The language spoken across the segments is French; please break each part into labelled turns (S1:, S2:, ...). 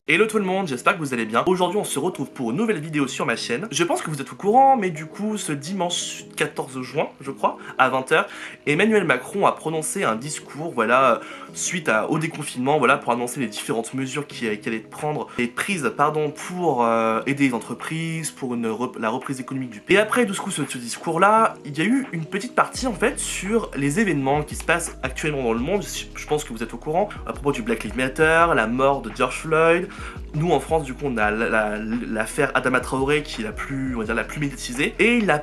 S1: Hello tout le monde, j'espère que vous allez bien. Aujourd'hui on se retrouve pour une nouvelle vidéo sur ma chaîne. Je pense que vous êtes au courant, mais du coup ce dimanche 14 juin, je crois, à 20 h, Emmanuel Macron a prononcé un discours, voilà, suite au déconfinement, voilà, pour annoncer les différentes mesures qui allaient être prises, pour aider les entreprises, pour la reprise économique du pays. Et après ce discours-là, il y a eu une petite partie en fait sur les événements qui se passent actuellement dans le monde. Je pense que vous êtes au courant, à propos du Black Lives Matter, la mort de George Floyd. Nous en France du coup on a l'affaire Adama Traoré qui est la plus médiatisée, et il a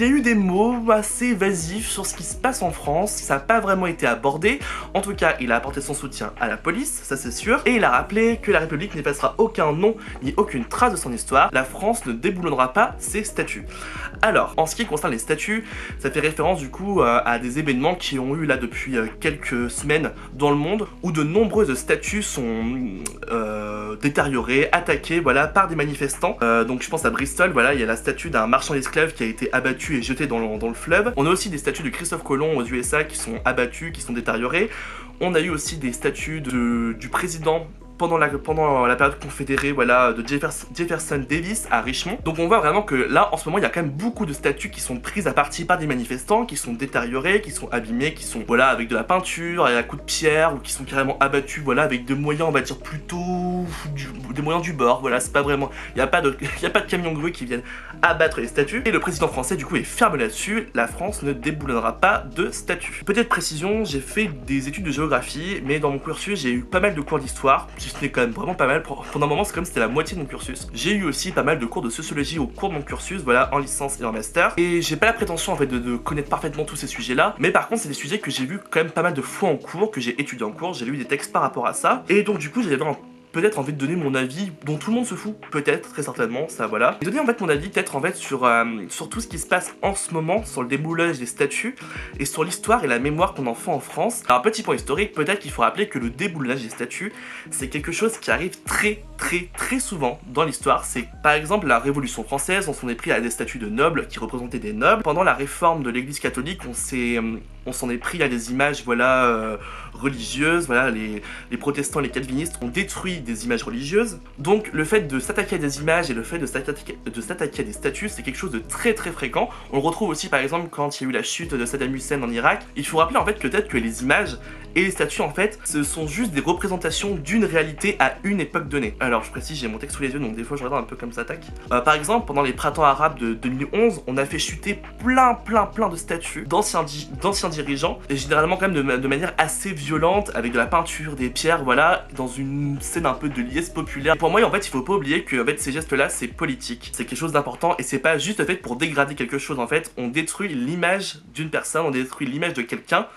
S1: eu des mots assez évasifs sur ce qui se passe en France. Ça n'a pas vraiment été abordé. En tout cas, il a apporté son soutien à la police, ça c'est sûr. Et il a rappelé que la République n'effacera aucun nom ni aucune trace de son histoire. La France ne déboulonnera pas ses statuts. Alors, en ce qui concerne les statuts, ça fait référence du coup à des événements qui ont eu là depuis quelques semaines dans le monde, où de nombreuses statues sont détériorées, attaquées, voilà, par des manifestants. Donc je pense à Bristol, voilà, il y a la statue d'un marchand d'esclaves qui a été abattu et jeté dans le fleuve. On a aussi des statues de Christophe Colomb aux USA qui sont abattues, qui sont détériorées. On a eu aussi des statues du président pendant la période confédérée, voilà, de Jefferson Davis à Richmond. Donc on voit vraiment que là en ce moment il y a quand même beaucoup de statues qui sont prises à partie par des manifestants, qui sont détériorées, qui sont abîmées, qui sont, voilà, avec de la peinture et à coups de pierre, ou qui sont carrément abattues, voilà, avec des moyens, on va dire plutôt des moyens du bord. Voilà, c'est pas vraiment, il y a pas de camion grue qui viennent abattre les statues. Et le président français du coup est ferme là-dessus, la France ne déboulonnera pas de statues. Petite précision, j'ai fait des études de géographie, mais dans mon cursus j'ai eu pas mal de cours d'histoire. C'était quand même vraiment pas mal. Pendant un moment, c'est comme si c'était la moitié de mon cursus. J'ai eu aussi pas mal de cours de sociologie au cours de mon cursus, voilà, en licence et en master. Et j'ai pas la prétention en fait de connaître parfaitement tous ces sujets-là, mais par contre, c'est des sujets que j'ai vus quand même pas mal de fois en cours, que j'ai étudié en cours, j'ai lu des textes par rapport à ça. Et donc du coup, j'avais peut-être envie de donner mon avis, dont tout le monde se fout, peut-être, très certainement, ça voilà. Et donner en fait mon avis peut-être en fait sur tout ce qui se passe en ce moment, sur le déboulonnage des statues, et sur l'histoire et la mémoire qu'on en fait en France. Alors petit point historique, peut-être qu'il faut rappeler que le déboulonnage des statues, c'est quelque chose qui arrive très souvent dans l'histoire. C'est par exemple la Révolution française, on s'en est pris à des statues de nobles qui représentaient des nobles. Pendant la réforme de l'église catholique, on s'en est pris à des images, voilà, religieuses, voilà, les protestants, les calvinistes ont détruit des images religieuses. Donc le fait de s'attaquer à des images et le fait de s'attaquer à des statues, c'est quelque chose de très fréquent. On le retrouve aussi par exemple quand il y a eu la chute de Saddam Hussein en Irak. Il faut rappeler en fait peut-être que les images et les statues en fait, ce sont juste des représentations d'une réalité à une époque donnée. Alors je précise, j'ai mon texte sous les yeux, donc des fois je regarde un peu comme ça, tac. Par exemple, pendant les printemps arabes de 2011, on a fait chuter plein de statues d'anciens dirigeants, et généralement quand même de manière assez violente, avec de la peinture, des pierres, voilà, dans une scène un peu de liesse populaire. Et pour moi en fait, il faut pas oublier que en fait, ces gestes là c'est politique, c'est quelque chose d'important, et c'est pas juste fait pour dégrader quelque chose. En fait, on détruit l'image d'une personne, on détruit l'image de quelqu'un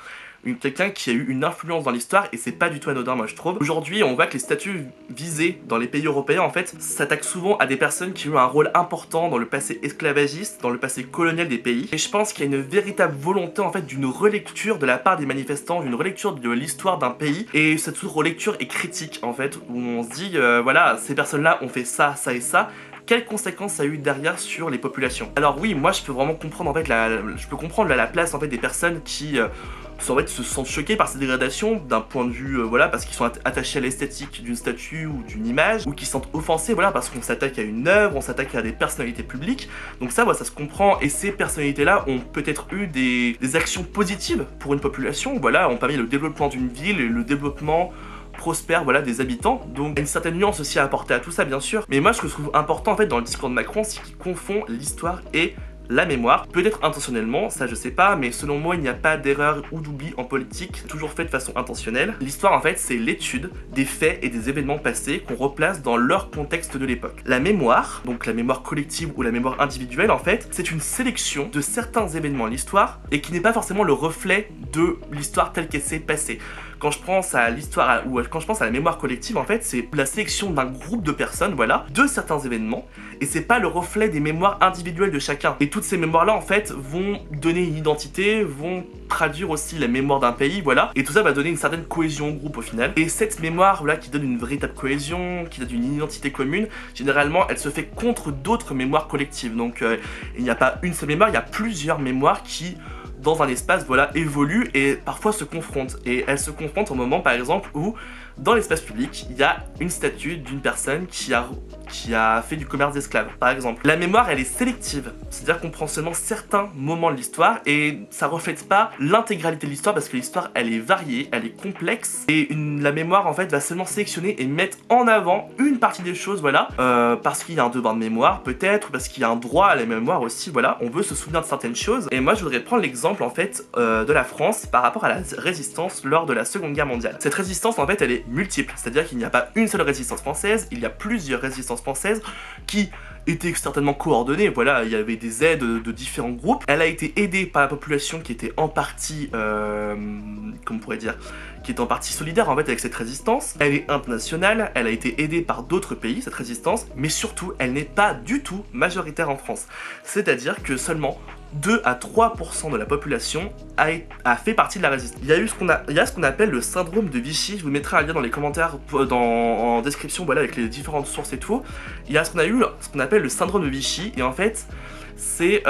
S1: qui a eu une influence dans l'histoire, et c'est pas du tout anodin, moi je trouve. Aujourd'hui, on voit que les statuts visés dans les pays européens en fait s'attaquent souvent à des personnes qui ont eu un rôle important dans le passé esclavagiste, dans le passé colonial des pays. Et je pense qu'il y a une véritable volonté en fait d'une relecture de la part des manifestants, d'une relecture de l'histoire d'un pays, et cette relecture est critique en fait, où on se dit voilà, ces personnes-là ont fait ça, ça et ça. Quelles conséquences ça a eu derrière sur les populations? Alors oui, moi je peux vraiment comprendre en fait la place en fait des personnes qui se sentent choqués par ces dégradations d'un point de vue voilà, parce qu'ils sont attachés à l'esthétique d'une statue ou d'une image, ou qui se sentent offensés, voilà, parce qu'on s'attaque à une œuvre, on s'attaque à des personnalités publiques. Donc ça, voilà, ça se comprend, et ces personnalités-là ont peut-être eu des actions positives pour une population, voilà, ont permis le développement d'une ville et le développement prospère, voilà, des habitants. Donc il y a une certaine nuance aussi à apporter à tout ça, bien sûr. Mais moi ce que je trouve important en fait dans le discours de Macron, c'est qu'il confond l'histoire et la mémoire, peut-être intentionnellement, ça je sais pas, mais selon moi il n'y a pas d'erreur ou d'oubli en politique, c'est toujours fait de façon intentionnelle. L'histoire en fait c'est l'étude des faits et des événements passés qu'on replace dans leur contexte de l'époque. La mémoire, donc la mémoire collective ou la mémoire individuelle en fait, c'est une sélection de certains événements de l'histoire, et qui n'est pas forcément le reflet de l'histoire telle qu'elle s'est passée. Quand je pense à l'histoire, ou quand je pense à la mémoire collective, en fait, c'est la sélection d'un groupe de personnes, voilà, de certains événements, et c'est pas le reflet des mémoires individuelles de chacun. Et toutes ces mémoires-là, en fait, vont donner une identité, vont traduire aussi la mémoire d'un pays, voilà, et tout ça va donner une certaine cohésion au groupe au final. Et cette mémoire, voilà, qui donne une véritable cohésion, qui donne une identité commune, généralement, elle se fait contre d'autres mémoires collectives. Donc, il n'y a pas une seule mémoire, il y a plusieurs mémoires qui dans un espace, voilà, évoluent et parfois se confrontent. Et elles se confrontent au moment, par exemple, où dans l'espace public, il y a une statue d'une personne qui a fait du commerce d'esclaves, par exemple. La mémoire, elle est sélective, c'est-à-dire qu'on prend seulement certains moments de l'histoire et ça reflète pas l'intégralité de l'histoire parce que l'histoire, elle est variée, elle est complexe et la mémoire, en fait, va seulement sélectionner et mettre en avant une partie des choses, voilà, parce qu'il y a un devoir de mémoire, peut-être, parce qu'il y a un droit à la mémoire aussi, voilà, on veut se souvenir de certaines choses. Et moi, je voudrais prendre l'exemple, en fait, de la France par rapport à la résistance lors de la Seconde Guerre mondiale. Cette résistance, en fait, elle est multiple, c'est-à-dire qu'il n'y a pas une seule résistance française, il y a plusieurs résistances françaises qui étaient certainement coordonnées, voilà, il y avait des aides de différents groupes. Elle a été aidée par la population qui était en partie, comment on pourrait dire, qui est en partie solidaire en fait avec cette résistance. Elle est internationale, elle a été aidée par d'autres pays, cette résistance, mais surtout, elle n'est pas du tout majoritaire en France. C'est-à-dire que seulement 2 à 3% de la population a fait partie de la résistance. Il y a ce qu'on appelle le syndrome de Vichy. Je vous mettrai un lien dans les commentaires en description, voilà, avec les différentes sources et tout. Il y a ce qu'on appelle le syndrome de Vichy, et en fait, c'est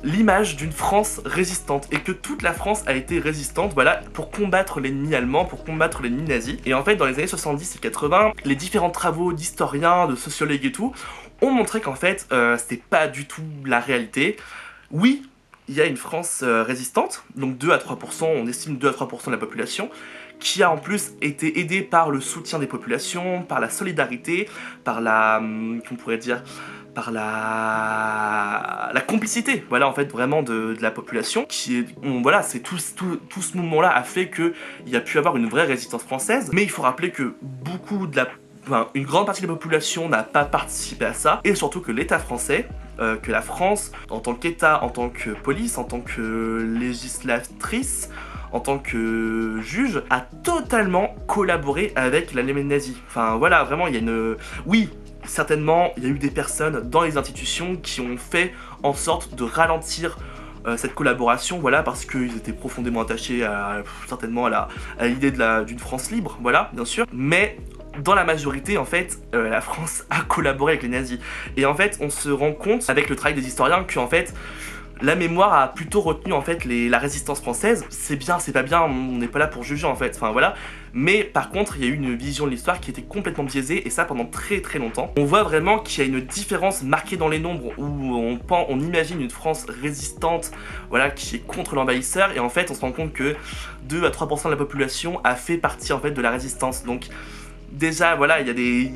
S1: l'image d'une France résistante, et que toute la France a été résistante, voilà, pour combattre l'ennemi allemand, pour combattre l'ennemi nazi. Et en fait, dans les années 70 et 80, les différents travaux d'historiens, de sociologues et tout, ont montré qu'en fait, c'était pas du tout la réalité. Oui, il y a une France résistante, donc 2 à 3%, on estime 2 à 3% de la population, qui a en plus été aidée par le soutien des populations, par la solidarité, par la, qu'on pourrait dire, par la complicité, voilà, en fait, vraiment de la population, qui est, voilà, c'est tout ce mouvement-là a fait qu'il y a pu avoir une vraie résistance française, mais il faut rappeler que une grande partie de la population n'a pas participé à ça, et surtout que l'État français, que la France, en tant qu'État, en tant que police, en tant que législatrice, en tant que juge, a totalement collaboré avec l'Allemagne nazie. Enfin voilà, vraiment, il y a une... Oui, certainement, il y a eu des personnes dans les institutions qui ont fait en sorte de ralentir cette collaboration, voilà, parce qu'ils étaient profondément attachés certainement à l'idée d'une France libre, voilà, bien sûr, mais dans la majorité, en fait, la France a collaboré avec les nazis. Et en fait, on se rend compte, avec le travail des historiens, que en fait, la mémoire a plutôt retenu en fait la résistance française. C'est bien, c'est pas bien, on n'est pas là pour juger en fait, enfin voilà. Mais par contre, il y a eu une vision de l'histoire qui était complètement biaisée, et ça pendant très très longtemps. On voit vraiment qu'il y a une différence marquée dans les nombres, où on imagine une France résistante, voilà, qui est contre l'envahisseur, et en fait, on se rend compte que 2 à 3% de la population a fait partie en fait de la résistance. Donc déjà, voilà, il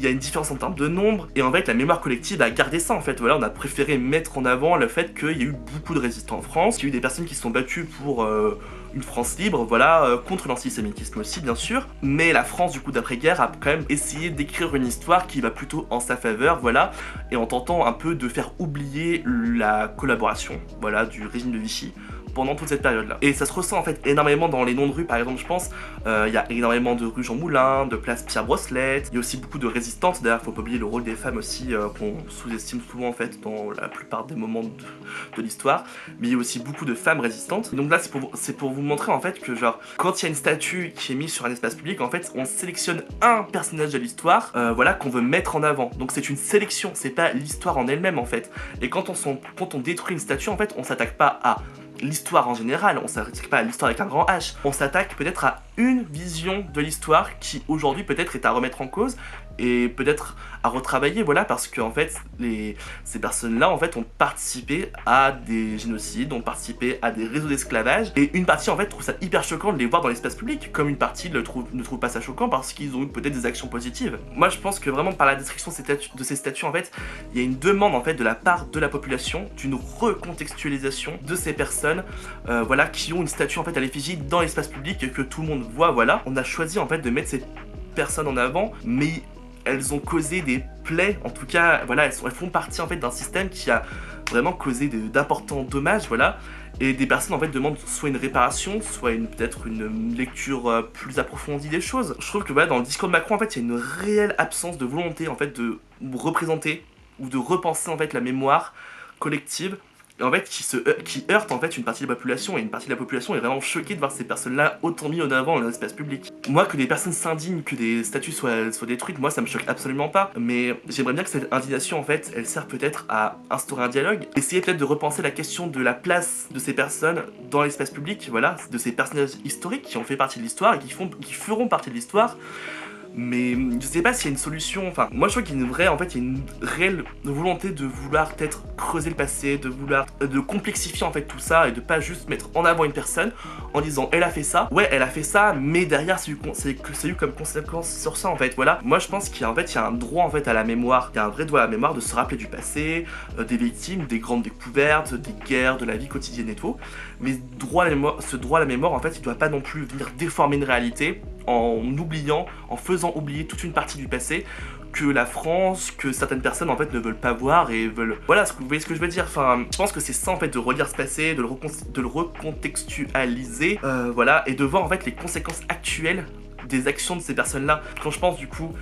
S1: y a une différence en termes de nombre, et en fait, la mémoire collective a gardé ça, en fait. Voilà, on a préféré mettre en avant le fait qu'il y a eu beaucoup de résistants en France, qu'il y a eu des personnes qui se sont battues pour une France libre, voilà, contre l'antisémitisme aussi, bien sûr. Mais la France, du coup, d'après-guerre, a quand même essayé d'écrire une histoire qui va plutôt en sa faveur, voilà, et en tentant un peu de faire oublier la collaboration, voilà, du régime de Vichy pendant toute cette période-là. Et ça se ressent en fait énormément dans les noms de rues, par exemple, je pense. Il y a énormément de rues Jean Moulin, de place Pierre Brosselette. Il y a aussi beaucoup de résistantes. D'ailleurs, faut pas oublier le rôle des femmes aussi, qu'on sous-estime souvent en fait dans la plupart des moments de l'histoire. Mais il y a aussi beaucoup de femmes résistantes. Et donc là, c'est pour vous montrer en fait que genre, quand il y a une statue qui est mise sur un espace public, en fait, on sélectionne un personnage de l'histoire, voilà, qu'on veut mettre en avant. Donc c'est une sélection, c'est pas l'histoire en elle-même en fait. Et quand on détruit une statue, en fait, on s'attaque pas à l'histoire en général, on s'attaque pas à l'histoire avec un grand H, on s'attaque peut-être à une vision de l'histoire qui aujourd'hui peut-être est à remettre en cause et peut-être à retravailler, voilà, parce que en fait ces personnes-là en fait ont participé à des génocides, ont participé à des réseaux d'esclavage, et une partie en fait trouve ça hyper choquant de les voir dans l'espace public, comme une partie ne trouve pas ça choquant parce qu'ils ont eu peut-être des actions positives. Moi je pense que vraiment par la description de ces statuts en fait, il y a une demande en fait de la part de la population d'une recontextualisation de ces personnes, voilà, qui ont une statue en fait à l'effigie dans l'espace public et que tout le monde voit, voilà. On a choisi en fait de mettre ces personnes en avant, mais elles ont causé des plaies, en tout cas, voilà, elles font partie en fait d'un système qui a vraiment causé d'importants dommages, voilà. Et des personnes en fait demandent soit une réparation, soit peut-être une lecture plus approfondie des choses. Je trouve que voilà, dans le discours de Macron, en fait, il y a une réelle absence de volonté en fait de représenter ou de repenser en fait la mémoire collective et en fait qui heurte en fait une partie de la population, et une partie de la population est vraiment choquée de voir ces personnes-là autant mis en avant dans l'espace public. Moi, que des personnes s'indignent, que des statues soient détruites, moi ça me choque absolument pas, mais j'aimerais bien que cette indignation en fait, elle sert peut-être à instaurer un dialogue, essayer peut-être de repenser la question de la place de ces personnes dans l'espace public, voilà, de ces personnages historiques qui ont fait partie de l'histoire et qui feront partie de l'histoire. Mais je sais pas s'il y a une solution, enfin moi je trouve qu'il y a une vraie, en fait il y a une réelle volonté de vouloir peut-être creuser le passé, de complexifier en fait tout ça et de pas juste mettre en avant une personne en disant elle a fait ça, ouais elle a fait ça, mais derrière c'est eu comme conséquence sur ça en fait, voilà. Moi je pense qu'il y a il y a un droit en fait à la mémoire, il y a un vrai droit à la mémoire de se rappeler du passé, des victimes, des grandes découvertes, des guerres, de la vie quotidienne et tout, mais ce droit à la mémoire en fait il doit pas non plus venir déformer une réalité en oubliant, en faisant oublier toute une partie du passé que la France, que certaines personnes en fait ne veulent pas voir et veulent... Voilà, vous voyez ce que je veux dire, enfin, je pense que c'est ça en fait de relire ce passé, de le recontextualiser, voilà, et de voir en fait les conséquences actuelles des actions de ces personnes-là. Quand je pense du coup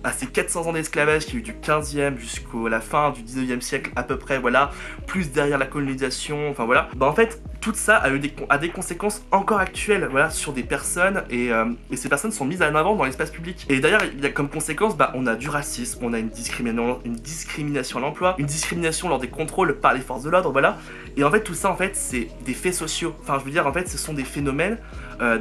S1: à ces 400 ans d'esclavage qui a eu du 15e jusqu'à la fin du 19e siècle à peu près, voilà, plus derrière la colonisation, enfin voilà, bah en fait tout ça a des conséquences encore actuelles, voilà, sur des personnes et ces personnes sont mises en avant dans l'espace public. Et d'ailleurs il y a comme conséquence, bah on a du racisme, on a une discrimination à l'emploi, une discrimination lors des contrôles par les forces de l'ordre, voilà. Et en fait tout ça en fait c'est des faits sociaux, enfin je veux dire en fait ce sont des phénomènes,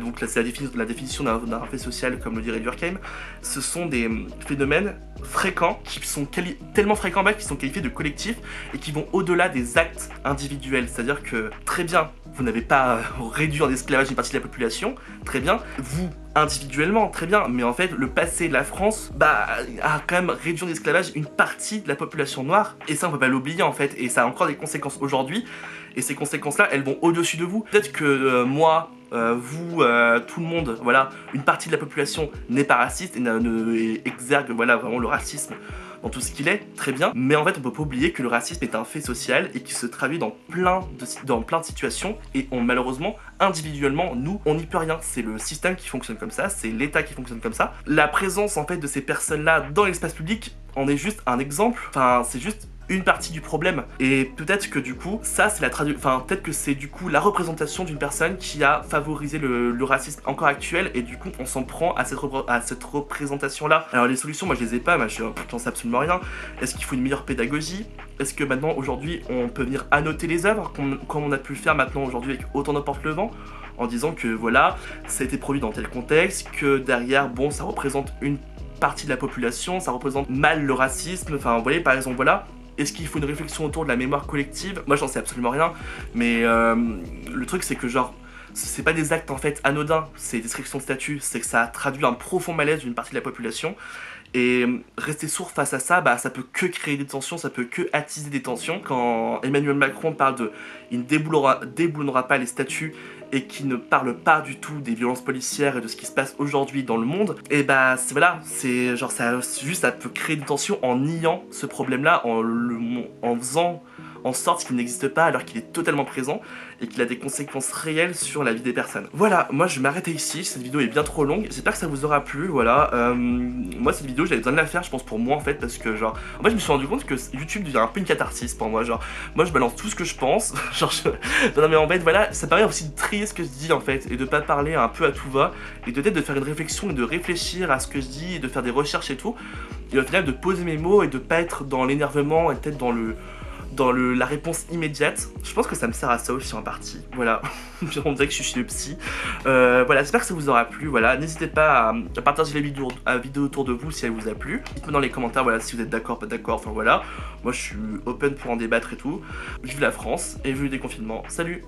S1: donc là c'est la définition d'un fait social comme le dirait Durkheim, ce sont des phénomènes fréquents qui sont tellement fréquents qu'ils sont qualifiés de collectifs et qui vont au-delà des actes individuels, c'est-à-dire que très bien vous n'avez pas réduit en esclavage une partie de la population, très bien, vous individuellement, très bien, mais en fait le passé de la France bah, a quand même réduit en esclavage une partie de la population noire, et ça on peut pas l'oublier en fait, et ça a encore des conséquences aujourd'hui, et ces conséquences là elles vont au-dessus de vous. Peut-être que moi, vous, tout le monde, voilà, une partie de la population n'est pas raciste et exergue voilà, vraiment le racisme dans tout ce qu'il est, très bien, mais en fait on peut pas oublier que le racisme est un fait social et qui se traduit dans plein de situations, et malheureusement, individuellement, nous, on n'y peut rien, c'est le système qui fonctionne comme ça, c'est l'État qui fonctionne comme ça. La présence en fait de ces personnes-là dans l'espace public en est juste un exemple, enfin c'est juste une partie du problème, et peut-être que du coup ça c'est peut-être que c'est du coup la représentation d'une personne qui a favorisé le racisme encore actuel, et du coup on s'en prend à cette représentation là. Alors les solutions moi je les ai pas, moi j'en sais absolument rien. Est-ce qu'il faut une meilleure pédagogie? Est-ce que maintenant aujourd'hui on peut venir annoter les œuvres comme on a pu le faire maintenant aujourd'hui avec Autant n'emporte le vent, en disant que voilà ça a été produit dans tel contexte, que derrière bon ça représente une partie de la population, ça représente mal le racisme, enfin vous voyez par exemple voilà. Est-ce qu'il faut une réflexion autour de la mémoire collective? Moi j'en sais absolument rien, mais le truc c'est que genre c'est pas des actes en fait anodins, c'est des destructions de statues, c'est que ça a traduit un profond malaise d'une partie de la population. Et rester sourd face à ça, bah ça peut que créer des tensions, ça peut que attiser des tensions. Quand Emmanuel Macron parle de il ne déboulonnera pas les statues et qui ne parle pas du tout des violences policières et de ce qui se passe aujourd'hui dans le monde, et bah c'est voilà, c'est genre ça peut créer des tensions en niant ce problème-là, en faisant en sorte qu'il n'existe pas alors qu'il est totalement présent et qu'il a des conséquences réelles sur la vie des personnes. Voilà, moi je vais m'arrêter ici, cette vidéo est bien trop longue, j'espère que ça vous aura plu, voilà. Moi cette vidéo j'avais besoin de la faire je pense pour moi en fait, parce que genre, moi je me suis rendu compte que YouTube devient un peu une catharsis pour moi, genre, moi je balance tout ce que je pense, genre non mais en fait voilà, ça permet aussi de trier ce que je dis en fait, et de pas parler un peu à tout va, et peut-être de faire une réflexion et de réfléchir à ce que je dis, et de faire des recherches et tout, et au final de poser mes mots et de pas être dans l'énervement et peut-être dans la réponse immédiate. Je pense que ça me sert à ça aussi en partie, voilà. On dirait que je suis chez le psy. Voilà, j'espère que ça vous aura plu, voilà. N'hésitez pas à partager la vidéo autour de vous si elle vous a plu. Dites-moi dans les commentaires, voilà, si vous êtes d'accord, pas d'accord, enfin voilà. Moi je suis open pour en débattre et tout. Vive la France et vive le déconfinement, salut!